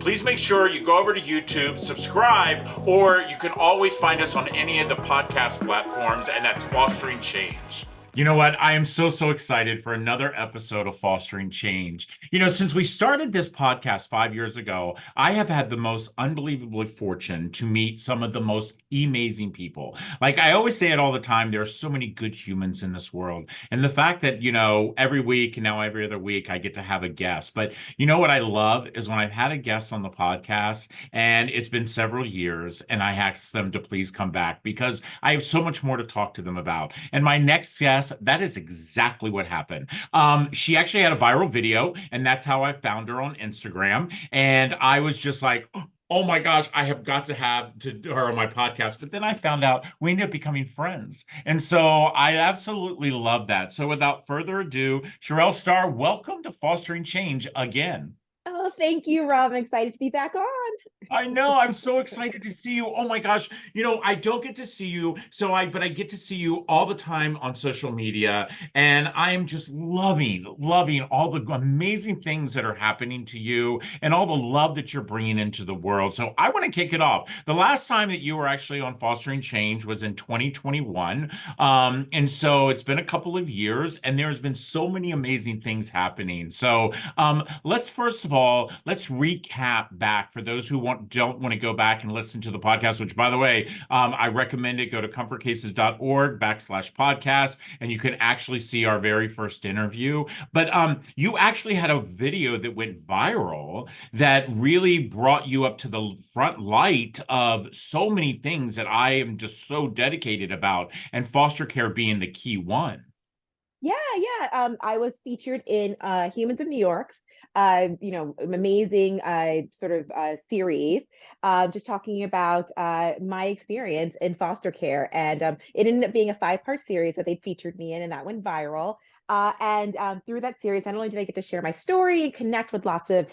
please make sure you go over to YouTube, subscribe, or you can always find us on any of the podcast platforms, and that's Fostering Change. You know what? I am so excited for another episode of Fostering Change. Since we started this podcast 5 years ago, I have had the most unbelievable fortune to meet some of the most amazing people. Like I always say it all the time, there are so many good humans in this world. And the fact that, every week and now every other week, I get to have a guest. But you know what I love is when I've had a guest on the podcast and it's been several years and I ask them to please come back because I have so much more to talk to them about. And my next guest, that is exactly what happened. She actually had a viral video, and that's how I found her on Instagram. And I was just like, oh my gosh, I have got to have her on my podcast. But then I found out we ended up becoming friends. And so I absolutely love that. So without further ado, Charell Star, welcome to Fostering Change again. Oh, thank you, Rob. I'm excited to be back on. I know. I'm so excited to see you. Oh my gosh. I don't get to see you, but I get to see you all the time on social media. And I am just loving all the amazing things that are happening to you and all the love that you're bringing into the world. So I want to kick it off. The last time that you were actually on Fostering Change was in 2021. And so it's been a couple of years and there's been so many amazing things happening. So let's first of all, let's recap back for those who don't want to go back and listen to the podcast, which by the way, I recommend it. Go to comfortcases.org/podcast and you can actually see our very first interview. But you actually had a video that went viral that really brought you up to the front light of so many things that I am just so dedicated about, and foster care being the key one. Yeah. I was featured in Humans of New York's, amazing series, just talking about my experience in foster care. And it ended up being a 5-part series that they featured me in, and that went viral. And through that series, not only did I get to share my story and connect with lots of,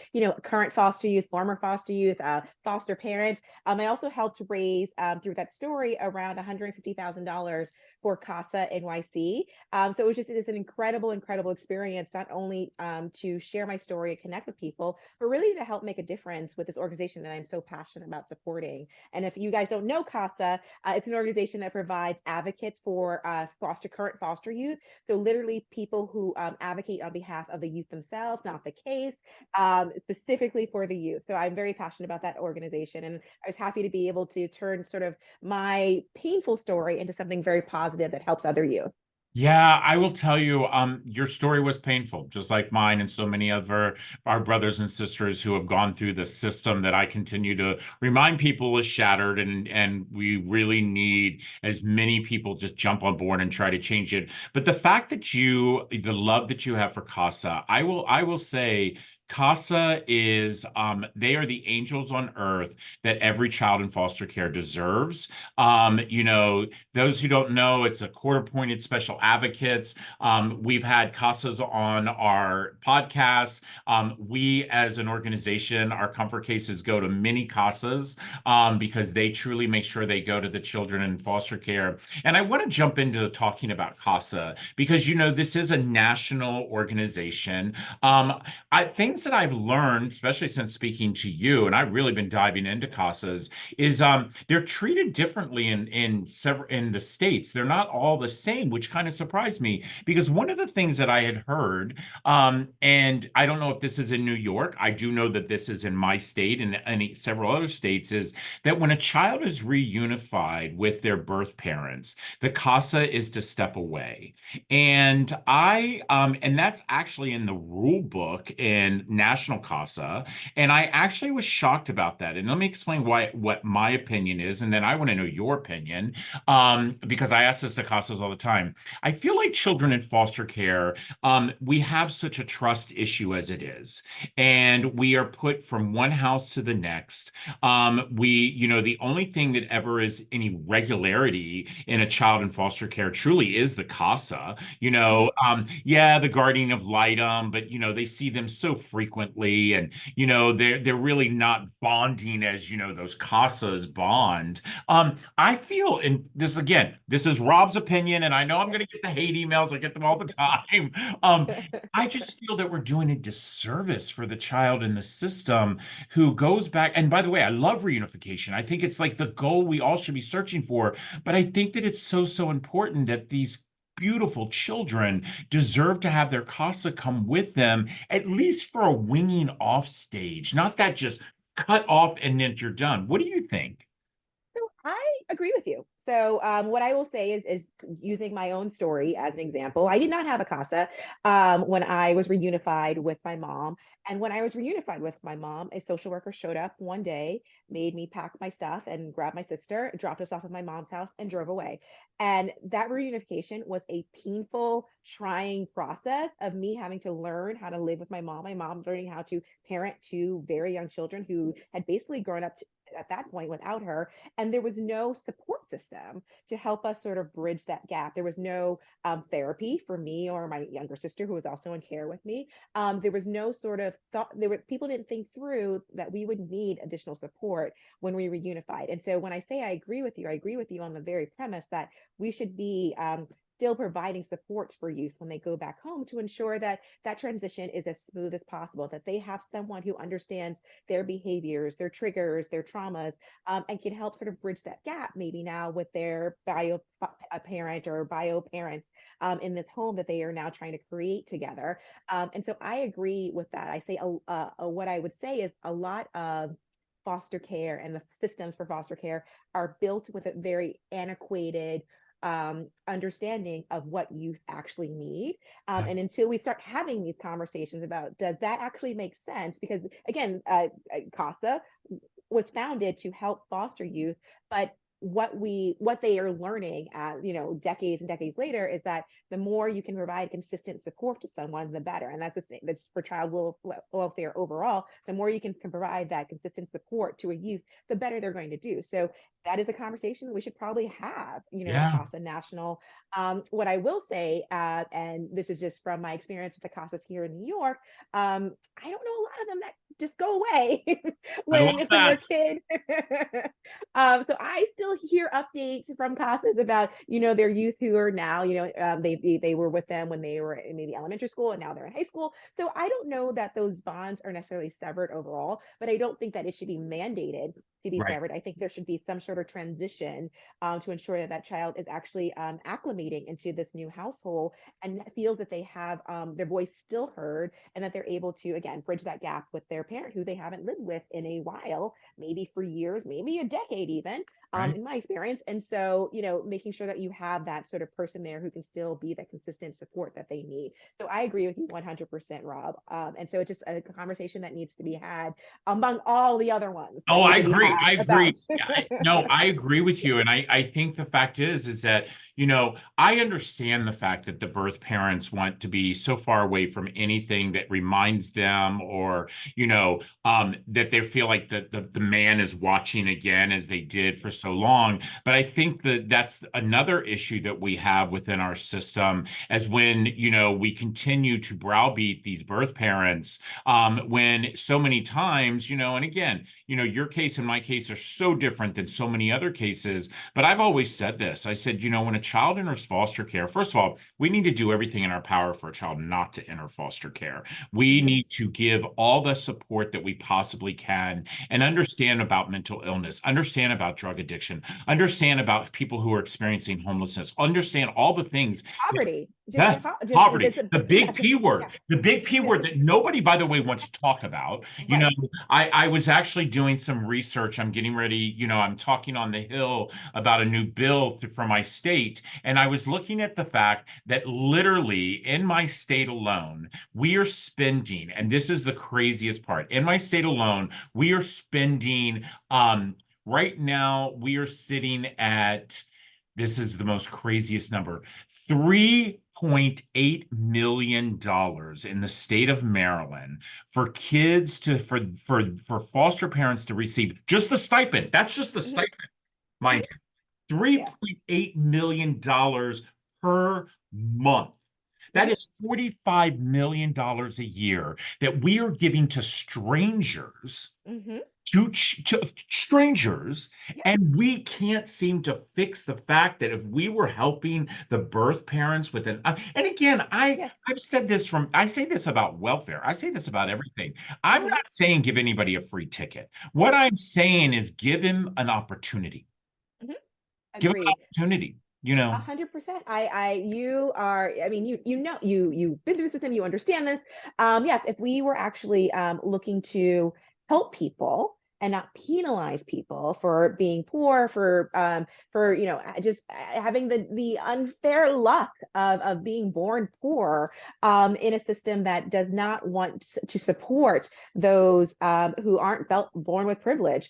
current foster youth, former foster youth, foster parents, I also helped to raise through that story around $150,000 for CASA-NYC. So it's an incredible experience, not only to share my story and connect with people, but really to help make a difference with this organization that I'm so passionate about supporting. And if you guys don't know CASA, it's an organization that provides advocates for current foster youth. So literally people who advocate on behalf of the youth themselves, not the case, specifically for the youth. So I'm very passionate about that organization. And I was happy to be able to turn sort of my painful story into something very positive that helps other youth. Yeah, I will tell you, your story was painful, just like mine and so many other our brothers and sisters who have gone through the system that I continue to remind people is shattered, and we really need as many people just jump on board and try to change it. But the fact that the love that you have for CASA, I will say CASA is they are the angels on earth that every child in foster care deserves. Those who don't know, it's a court-appointed special advocates. We've had CASAs on our podcast. We, as an organization, our comfort cases go to many CASAs because they truly make sure they go to the children in foster care. And I want to jump into talking about CASA because, this is a national organization. Things that I've learned, especially since speaking to you, and I've really been diving into CASAs, is they're treated differently in the states. They're not all the same, which kind of surprised me because one of the things that I had heard, and I don't know if this is in New York, I do know that this is in my state and several other states, is that when a child is reunified with their birth parents, the CASA is to step away. And and that's actually in the rule book in National CASA. And I actually was shocked about that. And let me explain what my opinion is, and then I want to know your opinion, because I ask this to CASAs all the time. I feel like children in foster care, we have such a trust issue as it is, and we are put from one house to the next. The only thing that ever is any regularity in a child in foster care truly is the CASA. Yeah, the guardian of litem, but they see them so frequently, and they're really not bonding as those CASAs bond. I feel, and this again, this is Rob's opinion, and I know I'm going to get the hate emails. I get them all the time. I just feel that we're doing a disservice for the child in the system who goes back. And by the way, I love reunification. I think it's like the goal we all should be searching for. But I think that it's so important that these beautiful children deserve to have their CASA come with them, at least for a winging off stage, not that just cut off and then you're done. What do you think? So I agree with you. So what I will say is using my own story as an example. I did not have a CASA when I was reunified with my mom. And when I was reunified with my mom, a social worker showed up one day, made me pack my stuff and grab my sister, dropped us off at my mom's house, and drove away. And that reunification was a painful, trying process of me having to learn how to live with my mom learning how to parent two very young children who had basically grown up at that point without her, and there was no support system to help us sort of bridge that gap. There was no therapy for me or my younger sister who was also in care with me. There was no sort of thought. There were people didn't think through that we would need additional support when we reunified. And so when I say I agree with you on the very premise that we should be still providing supports for youth when they go back home to ensure that that transition is as smooth as possible, that they have someone who understands their behaviors, their triggers, their traumas, and can help sort of bridge that gap maybe now with their bio parent or bio parents in this home that they are now trying to create together. And so I agree with that. I say what I would say is a lot of foster care and the systems for foster care are built with a very antiquated understanding of what youth actually need. And until we start having these conversations about does that actually make sense? Because again, CASA was founded to help foster youth, but what they are learning as decades and decades later is that the more you can provide consistent support to someone, the better. And that's the same that's for child welfare overall. The more you can provide that consistent support to a youth, the better they're going to do. So that is a conversation that we should probably have at Yeah. CASA National. What I will say, and this is just from my experience with the CASAs here in New York, I don't know a lot of them that just go away I love when their that. kid so I still hear updates from CASAs about their youth who are now they were with them when they were in maybe elementary school and now they're in high school. So I don't know that those bonds are necessarily severed overall, but I don't think that it should be mandated to be Right. severed. I think there should be some sort of transition to ensure that that child is actually acclimating into this new household and feels that they have their voice still heard and that they're able to again bridge that gap with their parent who they haven't lived with in a while, maybe for years, maybe a decade even, Right. in my experience. And so making sure that you have that sort of person there who can still be that consistent support that they need. So I agree with you 100%, Rob. And so it's just a conversation that needs to be had among all the other ones Oh, that need I to be agree. had I about. agree. No, I agree with you. And I think the fact is that, I understand the fact that the birth parents want to be so far away from anything that reminds them or, that they feel like the man is watching again as they did for so long. But I think that that's another issue that we have within our system as when, we continue to browbeat these birth parents, when so many times, and again, your case and my case are so different than so many other cases. But I've always said this. I said, when a child enters foster care, first of all, we need to do everything in our power for a child not to enter foster care. We Mhm. need to give all the support that we possibly can and understand about mental illness, understand about drug addiction, understand about people who are experiencing homelessness, understand all the things. Poverty, That's just poverty, it's a the big yes, P word, yes, the big P word that nobody, by the way, wants to talk about. right. I was actually doing some research. I'm getting ready, I'm talking on the Hill about a new bill for my state. And I was looking at the fact that literally in my state alone, we are spending, and this is the craziest part, in my state alone, we are spending, right now, we are sitting at, this is the most craziest number, $3.8 million in the state of Maryland for kids to for foster parents to receive just the stipend. That's just the Mhm, stipend, mhm, mind you. yes. $3.8 million per month. That Mhm. is $45 million a year that we are giving to strangers, Mhm. to strangers, Yeah. and we can't seem to fix the fact that if we were helping the birth parents with and again, Yes. I say this about welfare. I say this about everything. I'm Mhm. not saying give anybody a free ticket. What Yes. I'm saying is give him an opportunity. Mhm. Give him an Agreed. opportunity, 100%. You are, I mean, you've been through the system, you understand this. Yes, if we were actually looking to help people and not penalize people for being poor, for just having the unfair luck of being born poor, in a system that does not want to support those who aren't born with privilege.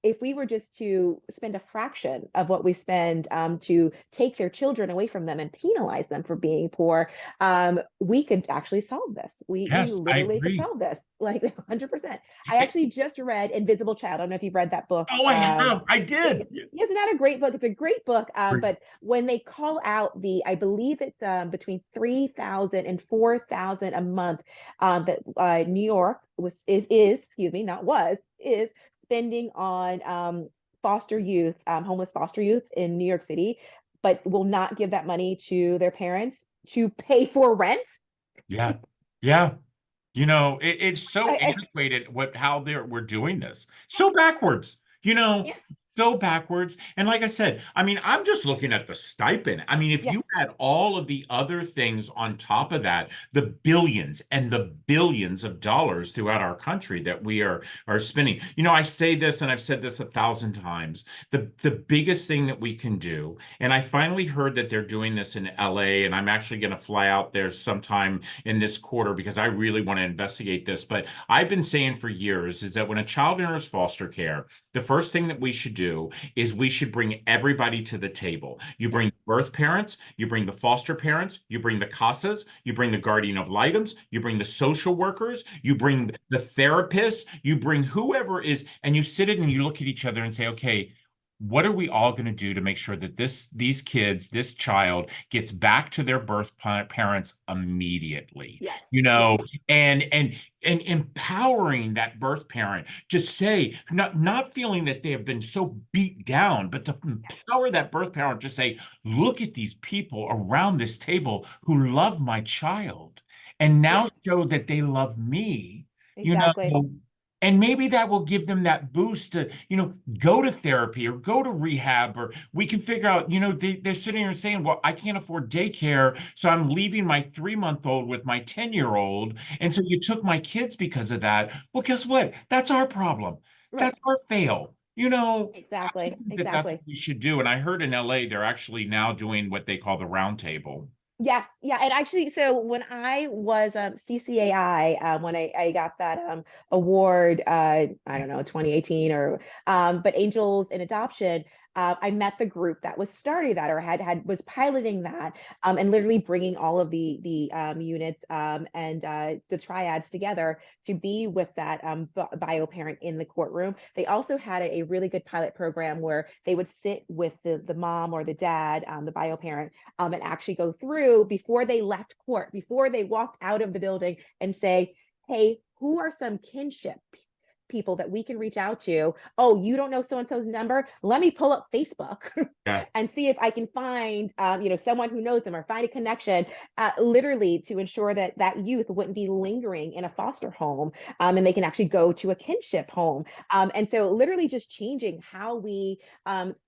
If we were just to spend a fraction of what we spend to take their children away from them and penalize them for being poor, we could actually solve this. We yes, I literally could agree. solve this, like 100%. I actually just read Invisible Child. I don't know if you've read that book. Oh, I have. I did. Isn't that a great book? It's a great book. But when they call out I believe it's between 3,000 and 4,000 a month that New York excuse me, not was, is spending on foster youth, homeless foster youth in New York City, but will not give that money to their parents to pay for rent. Yeah. Yeah. It's so I, antiquated how we're doing this. So backwards, yes, so backwards. And like I said, I mean, I'm just looking at the stipend. I mean, if yes, you add all of the other things on top of that, the billions and the billions of dollars throughout our country that we are spending. I say this and I've said this 1,000 times. The biggest thing that we can do, and I finally heard that they're doing this in LA, and I'm actually going to fly out there sometime in this quarter because I really want to investigate this. But I've been saying for years is that when a child enters foster care, the first thing that we should do is we should bring everybody to the table. You yes, bring birth parents, you bring the foster parents, you bring the CASAs, you bring the guardian of items, you bring the social workers, you yes, bring the therapist, you bring whoever is, and you sit it and you look at each other and say, okay, what are we all going to do to make sure that these kids, this child gets back to their parents immediately? yes, You yes, know, and empowering that birth parent to say, not feeling that they have been so beat down, but to yes, empower that birth parent to say, look at these people around this table who love my child and now yes, show that they love me, you exactly. know, and maybe that will give them that boost to, go to therapy or go to rehab, or we can figure out, they're sitting here saying, well, I can't afford daycare, so I'm leaving my 3-month-old with my 10-year-old. And so you took my kids because of that. Well, guess what? That's our problem. Right. That's our fail. I Exactly. think that that's what Exactly. we should do. And I heard in LA, they're actually now doing what they call the round table. Yes, yeah, and actually, so when I was CCAI, when I got that award, I don't know, 2018 or but Angels in Adoption, I met the group that was starting that or was piloting that, and literally bringing all of the units and the triads together to be with that bio parent in the courtroom. They also had a really good pilot program where they would sit with the mom or the dad, the bio parent, and actually go through before they left court, before they walked out of the building and say, hey, who are some kinship people that we can reach out to? Oh, you don't know so and so's number? Let me pull up Facebook Yeah. and see if I can find, someone who knows them or find a connection, literally to ensure that that youth wouldn't be lingering in a foster home, and they can actually go to a kinship home. And so, literally, just changing how we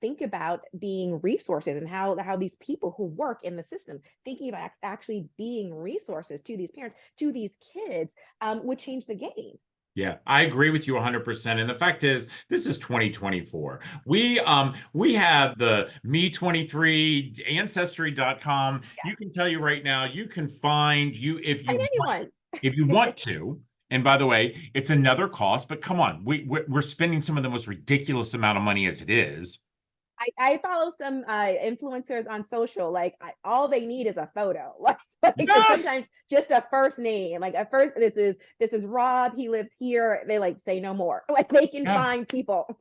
think about being resources and how these people who work in the system thinking about actually being resources to these parents, to these kids, would change the game. Yeah, I agree with you 100%. And the fact is, this is 2024. We have the me23 ancestry.com. Yes, You can tell you right now, you can find you find anyone. if you want to. And by the way, it's another cost, but come on, we're spending some of the most ridiculous amount of money as it is. I follow some influencers on social. Like all they need is a photo, and Yes. sometimes just a first name. Like at first, this is Rob. He lives here. They like say no more. Like they can Yeah. find people.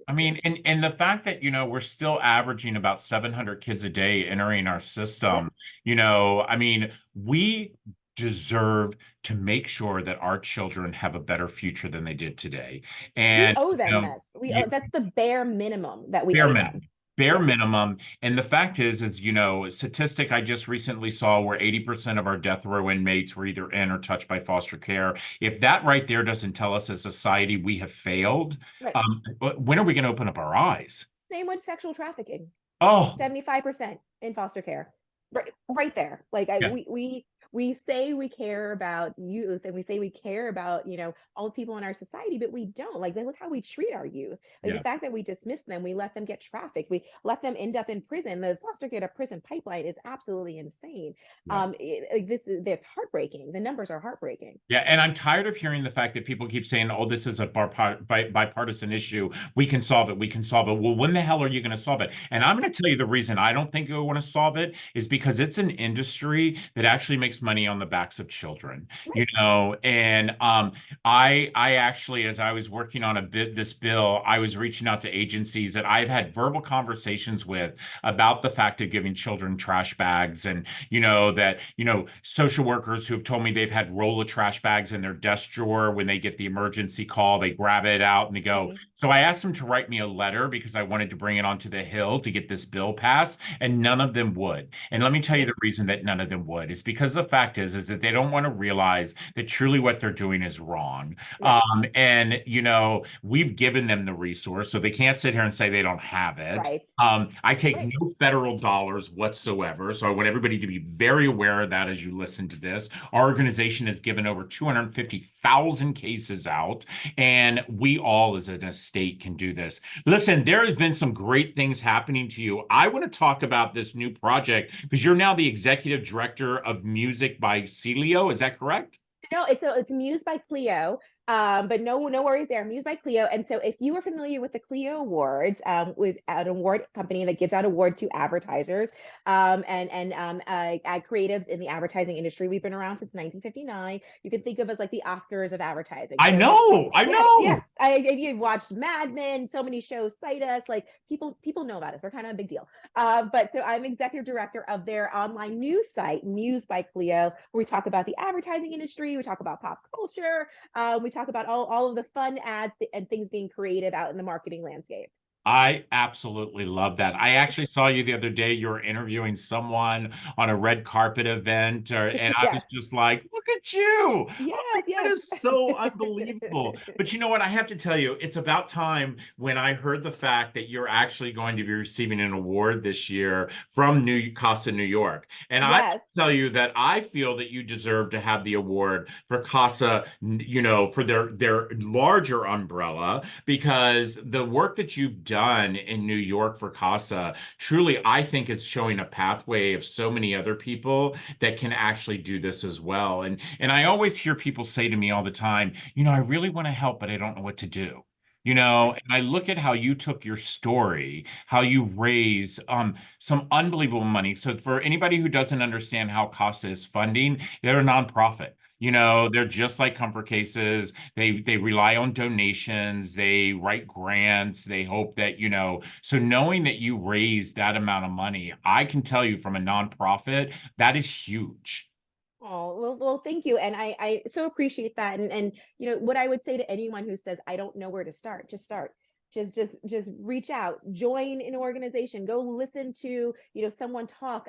I mean, and the fact that, we're still averaging about 700 kids a day entering our Yep, system, I mean, we deserve to make sure that our children have a better future than they did today. we And, owe them this. you, That's the bare minimum that we bare owe them. minimum. Bare Yeah, minimum. And the fact is, a statistic I just recently saw where 80% of our death row inmates were either in or touched by foster care. If that right there doesn't tell us as a society we have failed, right. when are we going to open up our eyes? Same with sexual trafficking. Oh, 75% in foster care. Right there. Like I yeah, we say we care about youth and we say we care about, all the people in our society, but we don't. Like look how we treat our youth. Like the yeah, fact that we dismiss them, we let them get trafficked, we let them end up in prison. The foster care to prison pipeline is absolutely insane. yeah. Like this is That's heartbreaking. The numbers are heartbreaking. Yeah, and I'm tired of hearing the fact that people keep saying, "Oh, this is a bipartisan issue. We can solve it. We can solve it." Well, when the hell are you going to solve it? And I'm going to tell you the reason I don't think we want to solve it is because it's an industry that actually makes money on the backs of children. Right. And I actually, as I was working on this bill, I was reaching out to agencies that I've had verbal conversations with about the fact of giving children trash bags, and social workers who have told me they've had roll of trash bags in their desk drawer when they get the emergency call, they grab it out and they go. Mhm. So I asked them to write me a letter because I wanted to bring it onto the Hill to get this bill passed, and none of them would. And let me tell you Right. the reason that none of them would is because the fact is that they don't want to realize that truly what they're doing is wrong. Right. And we've given them the resource, so they can't sit here and say they don't have it. Right. I take Right. no federal dollars whatsoever, so I want everybody to be very aware of that as you listen to this. Our organization has given over 250,000 cases out, and we all as an estate can do this. Listen, there has been some great things happening to you. I want to talk about this new project because you're now the executive director of music by Celio. Is that correct? No, it's Muse by Clio. But no worries there. Muse by Clio. And so if you are familiar with the Clio Awards, with an award company that gives out award to advertisers, creatives in the advertising industry, we've been around since 1959. You can think of us like the Oscars of advertising. I So know, I yes, yes. know. If you've watched Mad Men, so many shows cite us. Like people know about us. We're kind of a big deal. But so I'm executive director of their online news site, Muse by Clio, where we talk about the advertising industry, we talk about pop culture, we talk about all of the fun ads and things being creative out in the marketing landscape. I absolutely love that. I actually saw you the other day. You were interviewing someone on a red carpet event, and I was Yes, just like, look at you. I'm yes, like, that yes. is so unbelievable. But you know what? I have to tell you, it's about time when I heard the fact that you're actually going to be receiving an award this year from CASA New York. And I have to Yes. tell you that I feel that you deserve to have the award for CASA, for their larger umbrella, because the work that you've done in New York for CASA truly, I think, is showing a pathway of so many other people that can actually do this as well. And I always hear people say to me all the time, I really want to help, but I don't know what to do. Right. And I look at how you took your story, how you raise some unbelievable money. So for anybody who doesn't understand how CASA is funding, they're a nonprofit. They're just like Comfort Cases. They rely on donations, they write grants, they hope that, so knowing that you raised that amount of money, I can tell you from a nonprofit, that is huge. Oh, well, thank you. And I so appreciate that. And what I would say to anyone who says, I don't know where to start, just start. Just reach out, join an organization, go listen to, someone talk.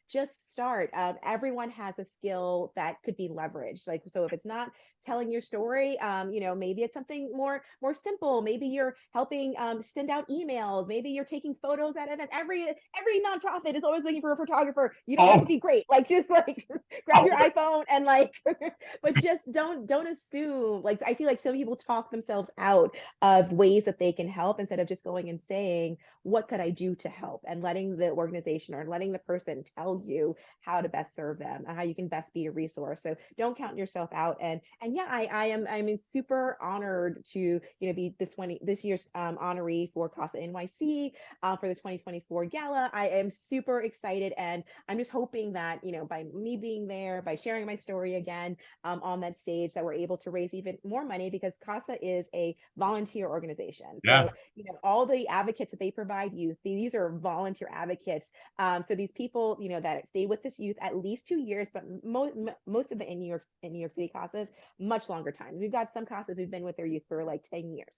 Just start. Everyone has a skill that could be leveraged. Like, so if it's not telling your story, maybe it's something more simple. Maybe you're helping send out emails. Maybe you're taking photos at events. Every nonprofit is always looking for a photographer. You don't have to Oh, be great. Like just like grab oh, your iPhone and like, but just don't assume. Like I feel like some people talk themselves out of ways that they can help, instead of just going and saying, what could I do to help? And letting the organization or letting the person tell you how to best serve them and how you can best be a resource. So don't count yourself out. And yeah, I'm super honored to, be this year's honoree for CASA-NYC for the 2024 gala. I am super excited, and I'm just hoping that, by me being there, by sharing my story again on that stage, that we're able to raise even more money, because CASA is a volunteer organization. Yeah. So, all the advocates that they provide youth, these are volunteer advocates. So these people, that stay with this youth at least 2 years, but most of the in New York City CASAs, much longer time. We've got some CASAs who've been with their youth for like 10 years.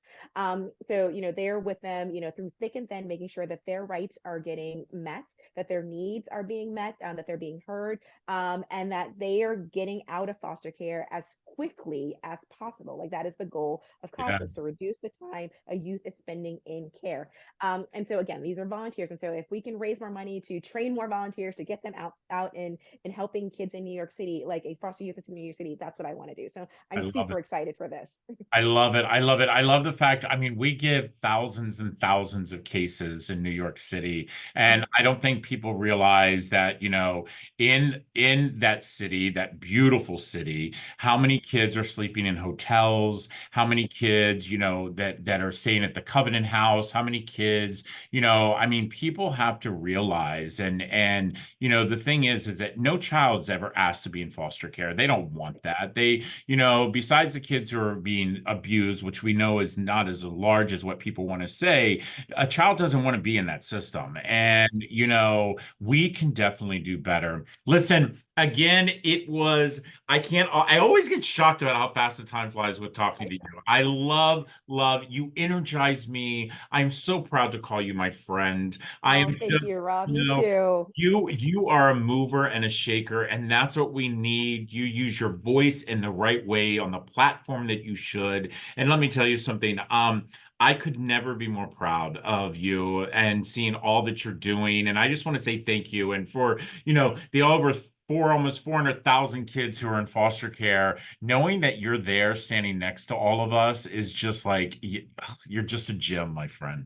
So, they're with them, through thick and thin, making sure that their rights are getting met, that their needs are being met, that they're being heard, and that they are getting out of foster care as quickly as possible. Like, that is the goal of Yeah. CASA, is to reduce the time a youth is spending in care. And so again, these are volunteers. And so if we can raise more money to train more volunteers, to get them out in helping kids in New York City, like a foster youth in New York City, that's what I want to do. So I I'm love it. super excited for this. I love it. I love it. I love the fact, I mean, we give thousands and thousands of cases in New York City. And I don't think people realize that, in that city, that beautiful city, how many kids are sleeping in hotels, how many kids, that are staying at the Covenant House, how many kids, I mean, people have to realize, and the thing is that no child's ever asked to be in foster care. They don't want that. They, besides the kids who are being abused, which we know is not as large as what people want to say, a child doesn't want to be in that system. And, we can definitely do better. Listen, again, I always get shocked about how fast the time flies with talking to you. I love, you energize me. I'm so proud to call you my friend. I am Oh, thank just, you, Rob. you Me know, too. you are a mover and a shaker, and that's what we need. You use your voice in the right way on the platform that you should. And let me tell you something. I could never be more proud of you and seeing all that you're doing. And I just want to say thank you. And for, the over almost 400,000 kids who are in foster care, knowing that you're there standing next to all of us is just like, you're just a gem, my friend.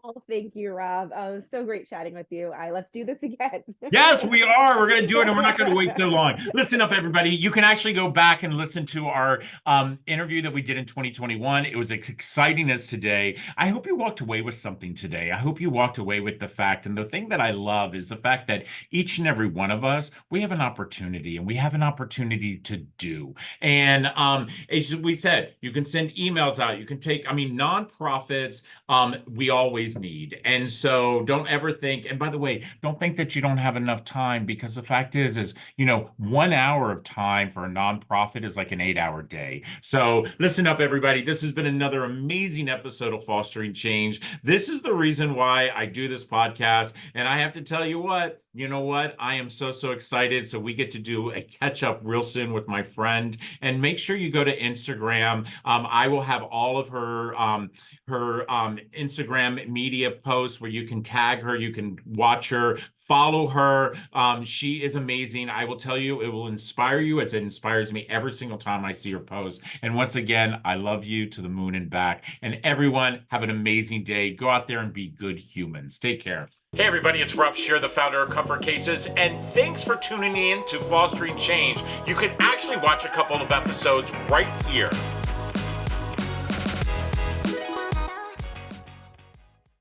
Oh, thank you, Rob. Oh, it was so great chatting with you. Let's do this again. Yes, we are. We're going to do it, and we're not going to wait so long. Listen up, everybody. You can actually go back and listen to our interview that we did in 2021. It was as exciting as today. I hope you walked away with something today. I hope you walked away with the fact, and the thing that I love is the fact that each and every one of us, we have an opportunity, and we have an opportunity to do. And as we said, you can send emails out. You can nonprofits, we always need. And so don't ever think, and by the way, don't think that you don't have enough time, because the fact is, 1 hour of time for a nonprofit is like an 8-hour day. So listen up, everybody. This has been another amazing episode of Fostering Change. This is the reason why I do this podcast. And I have to tell you what, I am so, so excited. So we get to do a catch up real soon with my friend, and make sure you go to Instagram. I will have all of her Instagram media posts where you can tag her, you can watch her, follow her. She is amazing. I will tell you, it will inspire you as it inspires me every single time I see her post. And once again, I love you to the moon and back. And everyone, have an amazing day. Go out there and be good humans. Take care. Hey everybody, it's Rob Shear, the founder of Comfort Cases, and thanks for tuning in to Fostering Change. You can actually watch a couple of episodes right here